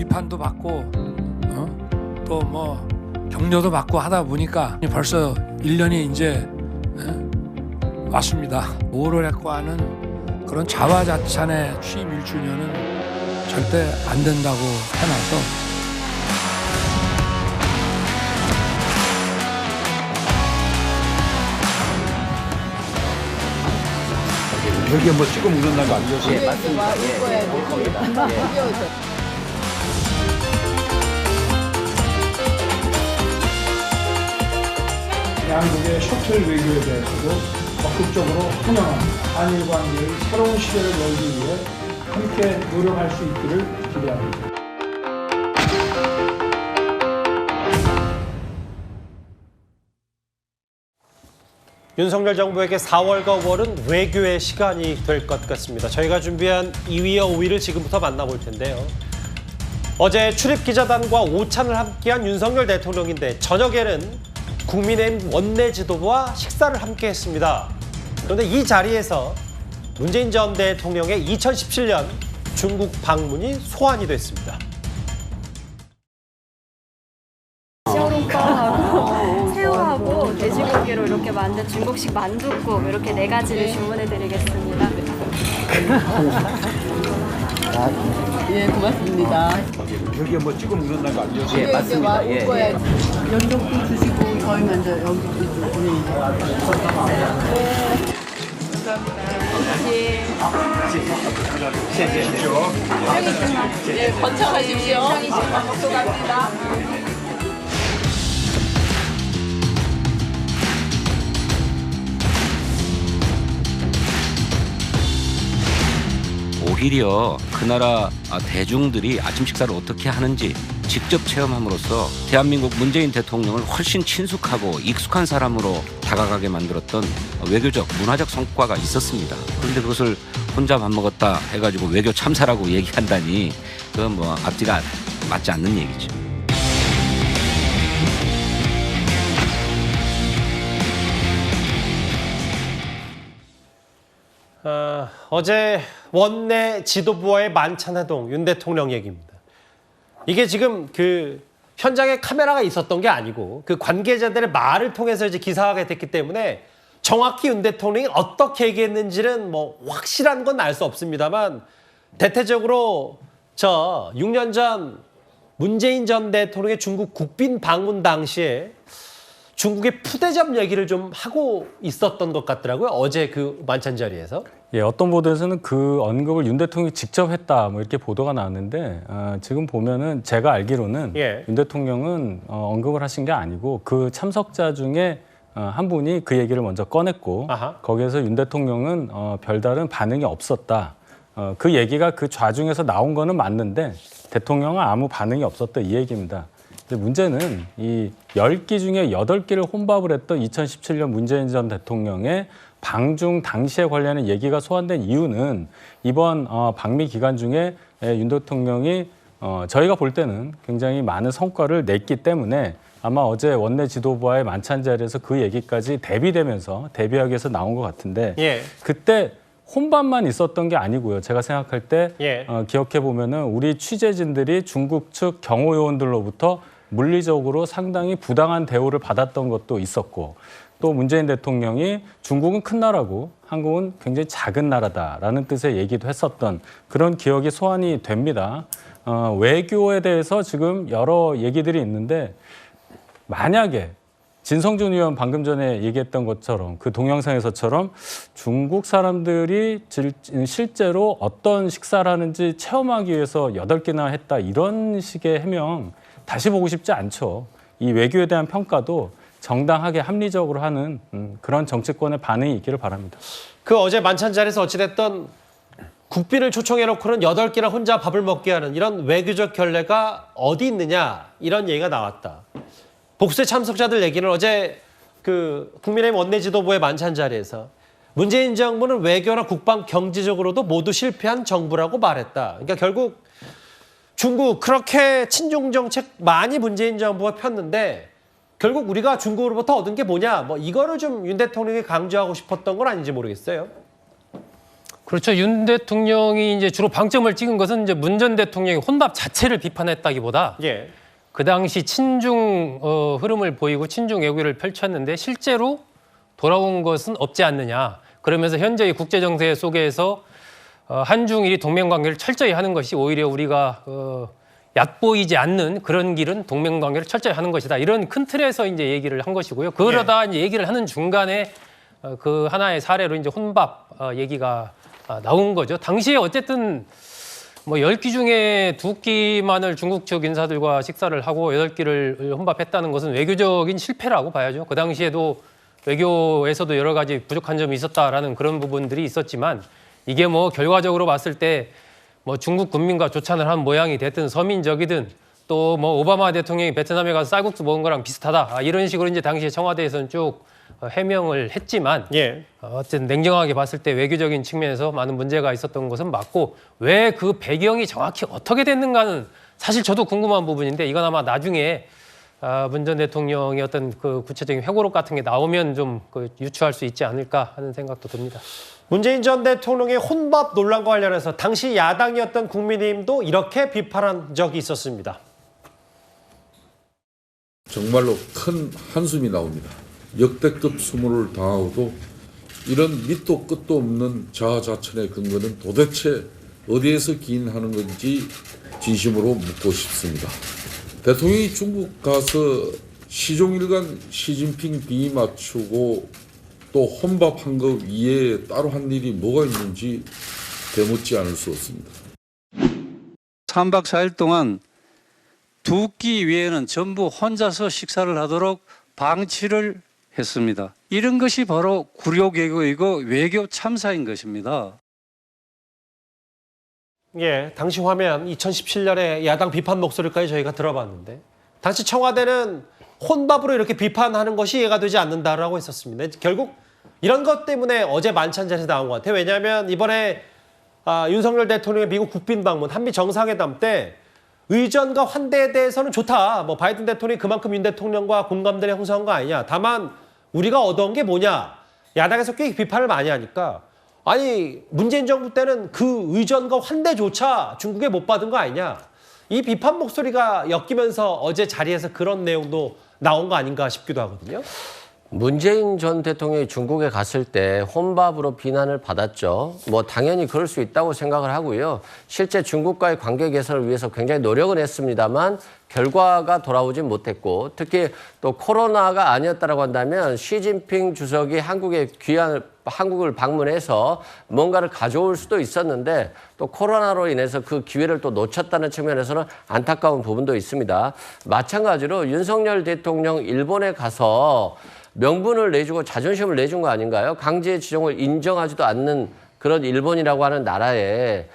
비판도 받고 또 뭐 격려도 받고 하다 보니까 벌써 1년이 이제 왔습니다. 5월학과는 그런 자화자찬의 취임 1주년은 절대 안 된다고 해놔서 여기에 뭐 찍어 묻는다는 거 아니겠어요? 예, 맞습니다. 올 겁니다. 양국의 셔틀 외교에 대해서도 적극적으로 환영합니다. 한일 관계의 새로운 시대를 열기 위해 함께 노력할 수 있기를 기대합니다. 윤석열 정부에게 4월과 5월은 외교의 시간이 될 것 같습니다. 저희가 준비한 2위와 5위를 지금부터 만나볼 텐데요. 어제 출입기자단과 오찬을 함께한 윤석열 대통령인데 저녁에는 국민의힘 원내 지도부와 식사를 함께 했습니다. 그런데 이 자리에서 문재인 전 대통령의 2017년 중국 방문이 소환이 됐습니다. xiaolongbao 새우하고 돼지고기로 이렇게 만든 중국식 만둣국 이렇게 4가지를 주문해드리겠습니다. 예, 고맙습니다. 여기에 뭐 찍어 묻는다는 거 아니겠어요? 예, 맞습니다. 예, 예. 연동도 주시고 저희 먼저 여기 예, 번창하십시오. 감사합니다. 오히려 그 나라 대중들이 아침 식사를 어떻게 하는지 직접 체험함으로써 대한민국 문재인 대통령을 훨씬 친숙하고 익숙한 사람으로 다가가게 만들었던 외교적, 문화적 성과가 있었습니다. 그런데 그것을 혼자 밥 먹었다 해가지고 외교 참사라고 얘기한다니 그건 뭐 앞뒤가 맞지 않는 얘기죠. 어제 원내 지도부와의 만찬회동 윤 대통령 얘기입니다. 이게 지금 그 현장에 카메라가 있었던 게 아니고 그 관계자들의 말을 통해서 이제 기사화가 됐기 때문에 정확히 윤 대통령이 어떻게 얘기했는지는 뭐 확실한 건 알 수 없습니다만 대체적으로 6년 전 문재인 전 대통령의 중국 국빈 방문 당시에 중국의 푸대접 얘기를 좀 하고 있었던 것 같더라고요. 어제 그 만찬 자리에서. 예, 어떤 보도에서는 그 언급을 윤 대통령이 직접 했다 뭐 이렇게 보도가 나왔는데 지금 보면은 제가 알기로는 윤 대통령은 언급을 하신 게 아니고 그 참석자 중에 한 분이 그 얘기를 먼저 꺼냈고 거기에서 윤 대통령은 별다른 반응이 없었다. 그 얘기가 그 좌중에서 나온 거는 맞는데 대통령은 아무 반응이 없었다 이 얘기입니다. 근데 문제는 이 10끼 중에 8끼를 혼밥을 했던 2017년 문재인 전 대통령의 방중 당시에 관련된 얘기가 소환된 이유는 이번 방미 기간 중에 윤 대통령이 저희가 볼 때는 굉장히 많은 성과를 냈기 때문에 아마 어제 원내 지도부와의 만찬 자리에서 그 얘기까지 대비되면서 대비하기 위해서 나온 것 같은데 그때 혼밥만 있었던 게 아니고요. 제가 생각할 때 기억해 보면은 우리 취재진들이 중국 측 경호 요원들로부터 물리적으로 상당히 부당한 대우를 받았던 것도 있었고 또 문재인 대통령이 중국은 큰 나라고 한국은 굉장히 작은 나라다라는 뜻의 얘기도 했었던 그런 기억이 소환이 됩니다. 외교에 대해서 지금 여러 얘기들이 있는데 만약에 진성준 의원 방금 전에 얘기했던 것처럼 그 동영상에서처럼 중국 사람들이 실제로 어떤 식사를 하는지 체험하기 위해서 8끼나 했다 이런 식의 해명 다시 보고 싶지 않죠. 이 외교에 대한 평가도 정당하게 합리적으로 하는 그런 정치권의 반응이 있기를 바랍니다. 그 어제 만찬 자리에서 어찌됐든 국빈을 초청해놓고는 8끼나 혼자 밥을 먹게 하는 이런 외교적 결례가 어디 있느냐 이런 얘기가 나왔다. 복수의 참석자들 얘기는 어제 그 국민의힘 원내 지도부의 만찬 자리에서 문재인 정부는 외교나 국방 경제적으로도 모두 실패한 정부라고 말했다. 그러니까 결국 중국 그렇게 친중 정책 많이 문재인 정부가 폈는데 결국 우리가 중국으로부터 얻은 게 뭐냐 뭐 이거를 좀 윤 대통령이 강조하고 싶었던 건 아닌지 모르겠어요. 그렇죠. 윤 대통령이 이제 주로 방점을 찍은 것은 이제 문 전 대통령이 혼밥 자체를 비판했다기보다 예. 그 당시 친중 흐름을 보이고 친중 외교를 펼쳤는데 실제로 돌아온 것은 없지 않느냐. 그러면서 현재의 국제 정세 속에서 한중일이 동맹 관계를 철저히 하는 것이 오히려 우리가 얕보이지 않는 그런 길은 동맹 관계를 철저히 하는 것이다. 이런 큰 틀에서 이제 얘기를 한 것이고요. 그러다 이제 얘기를 하는 중간에 그 하나의 사례로 이제 혼밥 얘기가 나온 거죠. 당시에 어쨌든 뭐 10끼 중에 2끼만을 중국 측 인사들과 식사를 하고 8끼를 혼밥했다는 것은 외교적인 실패라고 봐야죠. 그 당시에도 외교에서도 여러 가지 부족한 점이 있었다라는 그런 부분들이 있었지만 이게 뭐 결과적으로 봤을 때 뭐 중국 국민과 조찬을 한 모양이 됐든 서민적이든 또 뭐 오바마 대통령이 베트남에 가서 쌀국수 먹은 거랑 비슷하다. 이런 식으로 이제 당시에 청와대에서는 쭉 해명을 했지만 어쨌든 냉정하게 봤을 때 외교적인 측면에서 많은 문제가 있었던 것은 맞고 왜 그 배경이 정확히 어떻게 됐는가는 사실 저도 궁금한 부분인데 이건 아마 나중에 문 전 대통령의 어떤 그 구체적인 회고록 같은 게 나오면 좀 유추할 수 있지 않을까 하는 생각도 듭니다. 문재인 전 대통령의 혼밥 논란과 관련해서 당시 야당이었던 국민의힘도 이렇게 비판한 적이 있었습니다. 정말로 큰 한숨이 나옵니다. 역대급 수모를 당하고도 이런 밑도 끝도 없는 자아자찬의 근거는 도대체 어디에서 기인하는 건지 진심으로 묻고 싶습니다. 대통령이 중국 가서 시종일관 시진핑 비위 맞추고 또 혼밥한 것 이외에 따로 한 일이 뭐가 있는지 되묻지 않을 수 없습니다. 3박 4일 동안 2끼 외에는 전부 혼자서 식사를 하도록 방치를 했습니다. 이런 것이 바로 굴욕 외교이고 외교 참사인 것입니다. 예, 당시 화면 2017년에 야당 비판 목소리까지 저희가 들어봤는데 당시 청와대는 혼밥으로 이렇게 비판하는 것이 이해가 되지 않는다라고 했었습니다. 결국 이런 것 때문에 어제 만찬 자리에서 나온 것 같아요. 왜냐하면 이번에 윤석열 대통령의 미국 국빈 방문, 한미 정상회담 때 의전과 환대에 대해서는 좋다. 뭐 바이든 대통령이 그만큼 윤 대통령과 공감대를 형성한 거 아니냐. 다만 우리가 얻어온 게 뭐냐. 야당에서 꽤 비판을 많이 하니까 아니 문재인 정부 때는 그 의전과 환대조차 중국에 못 받은 거 아니냐. 이 비판 목소리가 엮이면서 어제 자리에서 그런 내용도 나온 거 아닌가 싶기도 하거든요. 문재인 전 대통령이 중국에 갔을 때 혼밥으로 비난을 받았죠. 뭐 당연히 그럴 수 있다고 생각을 하고요. 실제 중국과의 관계 개선을 위해서 굉장히 노력은 했습니다만 결과가 돌아오진 못했고 특히 또 코로나가 아니었다라고 한다면 시진핑 주석이 한국을 방문해서 뭔가를 가져올 수도 있었는데 또 코로나로 인해서 그 기회를 또 놓쳤다는 측면에서는 안타까운 부분도 있습니다. 마찬가지로 윤석열 대통령 일본에 가서 명분을 내주고 자존심을 내준 거 아닌가요? 강제 지정을 인정하지도 않는 그런 일본이라고 하는 나라에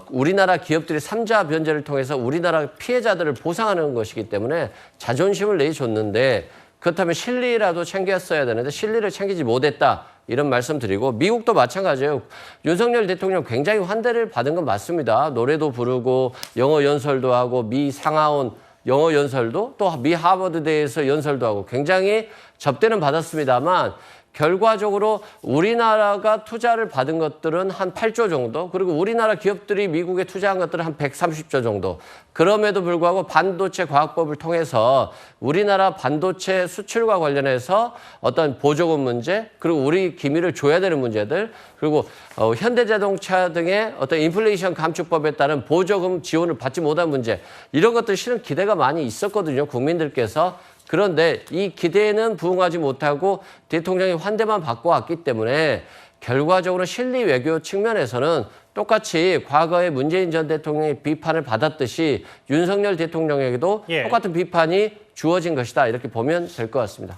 우리나라 기업들이 3자 변제를 통해서 우리나라 피해자들을 보상하는 것이기 때문에 자존심을 내줬는데 그렇다면 실리라도 챙겼어야 되는데 실리를 챙기지 못했다. 이런 말씀 드리고 미국도 마찬가지예요. 윤석열 대통령 굉장히 환대를 받은 건 맞습니다. 노래도 부르고 영어 연설도 하고 미 상하원 영어 연설도 또 미 하버드대에서 연설도 하고 굉장히 접대는 받았습니다만 결과적으로 우리나라가 투자를 받은 것들은 한 8조 정도 그리고 우리나라 기업들이 미국에 투자한 것들은 한 130조 정도 그럼에도 불구하고 반도체 과학법을 통해서 우리나라 반도체 수출과 관련해서 어떤 보조금 문제 그리고 우리 기밀을 줘야 되는 문제들 그리고 현대자동차 등의 어떤 인플레이션 감축법에 따른 보조금 지원을 받지 못한 문제 이런 것들 실은 기대가 많이 있었거든요. 국민들께서. 그런데 이 기대에는 부응하지 못하고 대통령이 환대만 받고 왔기 때문에 결과적으로 실리 외교 측면에서는 똑같이 과거에 문재인 전 대통령이 비판을 받았듯이 윤석열 대통령에게도 똑같은 비판이 주어진 것이다. 이렇게 보면 될 것 같습니다.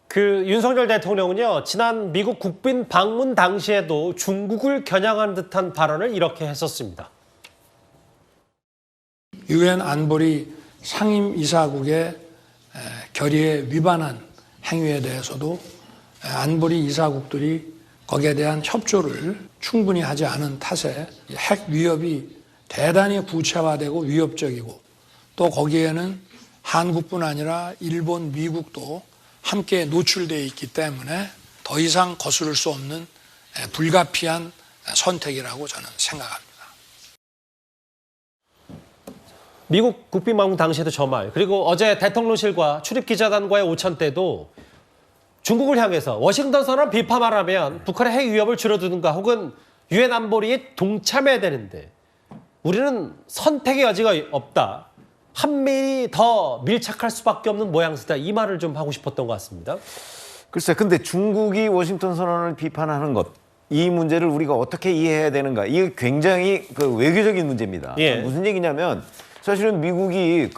그 윤석열 대통령은요. 지난 미국 국빈 방문 당시에도 중국을 겨냥한 듯한 발언을 이렇게 했었습니다. 유엔 안보리 상임이사국의 결의에 위반한 행위에 대해서도 안보리 이사국들이 거기에 대한 협조를 충분히 하지 않은 탓에 핵 위협이 대단히 구체화되고 위협적이고 또 거기에는 한국뿐 아니라 일본, 미국도 함께 노출되어 있기 때문에 더 이상 거스를 수 없는 불가피한 선택이라고 저는 생각합니다. 미국 국빈방문 당시에도 저 말, 그리고 어제 대통령실과 출입기자단과의 오찬 때도 중국을 향해서 워싱턴 선언 비판하라면 북한의 핵 위협을 줄여두든가 혹은 유엔 안보리에 동참해야 되는데 우리는 선택의 여지가 없다. 한미일이 더 밀착할 수밖에 없는 모양새다. 이 말을 좀 하고 싶었던 것 같습니다. 글쎄, 근데 중국이 워싱턴 선언을 비판하는 것, 이 문제를 우리가 어떻게 이해해야 되는가? 이게 굉장히 외교적인 문제입니다. 예. 무슨 얘기냐면 사실은 미국이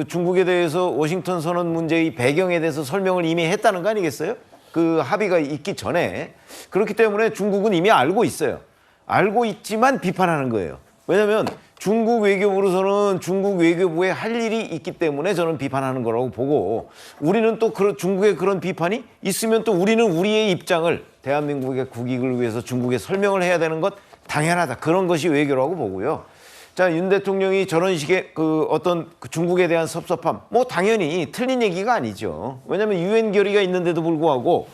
중국에 대해서 워싱턴 선언 문제의 배경에 대해서 설명을 이미 했다는 거 아니겠어요? 그 합의가 있기 전에. 그렇기 때문에 중국은 이미 알고 있어요. 알고 있지만 비판하는 거예요. 왜냐하면 중국 외교부로서는 중국 외교부에 할 일이 있기 때문에 저는 비판하는 거라고 보고, 우리는 또 중국의 그런 비판이 있으면 또 우리는 우리의 입장을 대한민국의 국익을 위해서 중국에 설명을 해야 되는 것 당연하다. 그런 것이 외교라고 보고요. 자, 윤 대통령이 저런 식의 어떤 중국에 대한 섭섭함, 뭐 당연히 틀린 얘기가 아니죠. 왜냐하면 유엔 결의가 있는데도 불구하고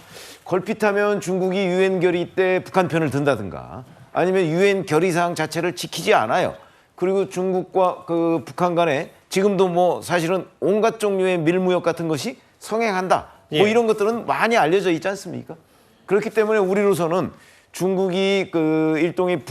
걸핏하면 중국이 유엔 결의 때 북한 편을 든다든가 아니면 유엔 결의 사항 자체를 지키지 않아요. 그리고 중국과 북한 간에 지금도 뭐 사실은 온갖 종류의 밀무역 같은 것이 성행한다. 뭐 이런 것들은 많이 알려져 있지 않습니까? 그렇기 때문에 우리로서는 중국이 일종의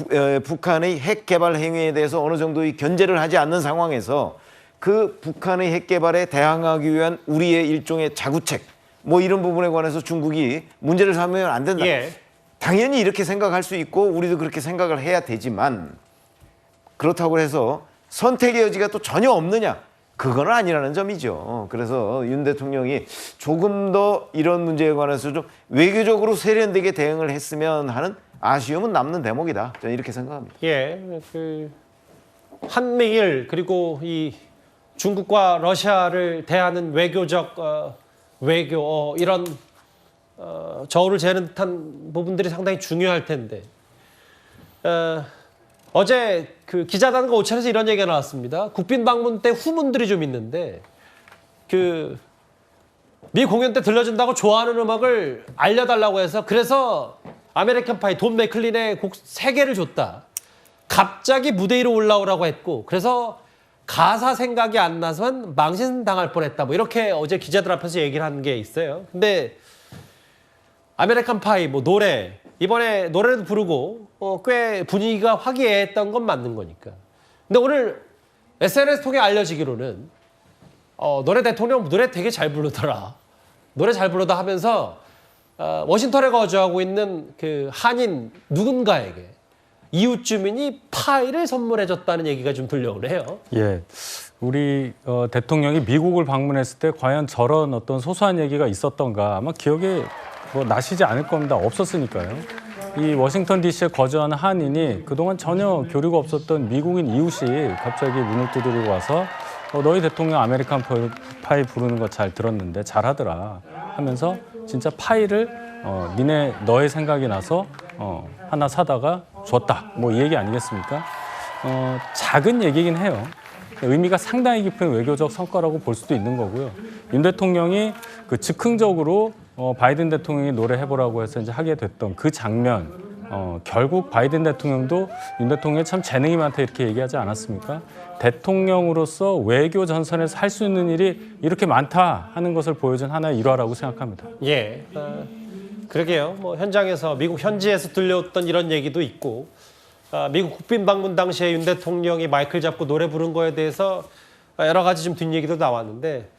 북한의 핵 개발 행위에 대해서 어느 정도의 견제를 하지 않는 상황에서 그 북한의 핵 개발에 대항하기 위한 우리의 일종의 자구책, 뭐 이런 부분에 관해서 중국이 문제를 삼으면 안 된다. 당연히 이렇게 생각할 수 있고 우리도 그렇게 생각을 해야 되지만, 그렇다고 해서 선택의 여지가 또 전혀 없느냐? 그건 아니라는 점이죠. 그래서 윤 대통령이 조금 더 이런 문제에 관해서 좀 외교적으로 세련되게 대응을 했으면 하는 아쉬움은 남는 대목이다. 저는 이렇게 생각합니다. 한미일 그리고 이 중국과 러시아를 대하는 외교적 외교 이런 저울을 재는 듯한 부분들이 상당히 중요할 텐데 어제 기자단과 오찬에서 이런 얘기가 나왔습니다. 국빈 방문 때 후문들이 좀 있는데 미 공연 때 들려준다고 좋아하는 음악을 알려달라고 해서 그래서 아메리칸 파이 돈 맥클린의 곡 3개를 줬다. 갑자기 무대 위로 올라오라고 했고 그래서 가사 생각이 안 나서만 망신당할 뻔했다. 뭐 이렇게 어제 기자들 앞에서 얘기를 한 게 있어요. 근데 아메리칸 파이 뭐 노래 이번에 노래도 부르고 꽤 분위기가 화기애애했던 건 맞는 거니까. 근데 오늘 SNS 통해 알려지기로는 노래 대통령 노래 되게 잘 부르더라. 노래 잘 부르다 하면서 워싱턴에 거주하고 있는 그 한인 누군가에게 이웃 주민이 파이를 선물해줬다는 얘기가 좀 들려오네요. 예, 우리 대통령이 미국을 방문했을 때 과연 저런 어떤 소소한 얘기가 있었던가 아마 기억에 나시지 않을 겁니다. 없었으니까요. 이 워싱턴 DC에 거주하는 한인이 그동안 전혀 교류가 없었던 미국인 이웃이 갑자기 문을 두드리고 와서 너희 대통령 아메리칸 파이 부르는 거 잘 들었는데 잘하더라 하면서 진짜 파이를 너의 생각이 나서 하나 사다가 줬다. 뭐 이 얘기 아니겠습니까? 작은 얘기긴 해요. 의미가 상당히 깊은 외교적 성과라고 볼 수도 있는 거고요. 윤 대통령이 즉흥적으로 바이든 대통령이 노래해보라고 해서 이제 하게 됐던 그 장면, 결국 바이든 대통령도 윤 대통령이 참 재능이 많다 이렇게 얘기하지 않았습니까? 대통령으로서 외교 전선에서 할 수 있는 일이 이렇게 많다 하는 것을 보여준 하나의 일화라고 생각합니다. 예, 그러게요. 뭐 현장에서 미국 현지에서 들려왔던 이런 얘기도 있고 미국 국빈 방문 당시에 윤 대통령이 마이크를 잡고 노래 부른 거에 대해서 여러 가지 좀 뒷얘기도 나왔는데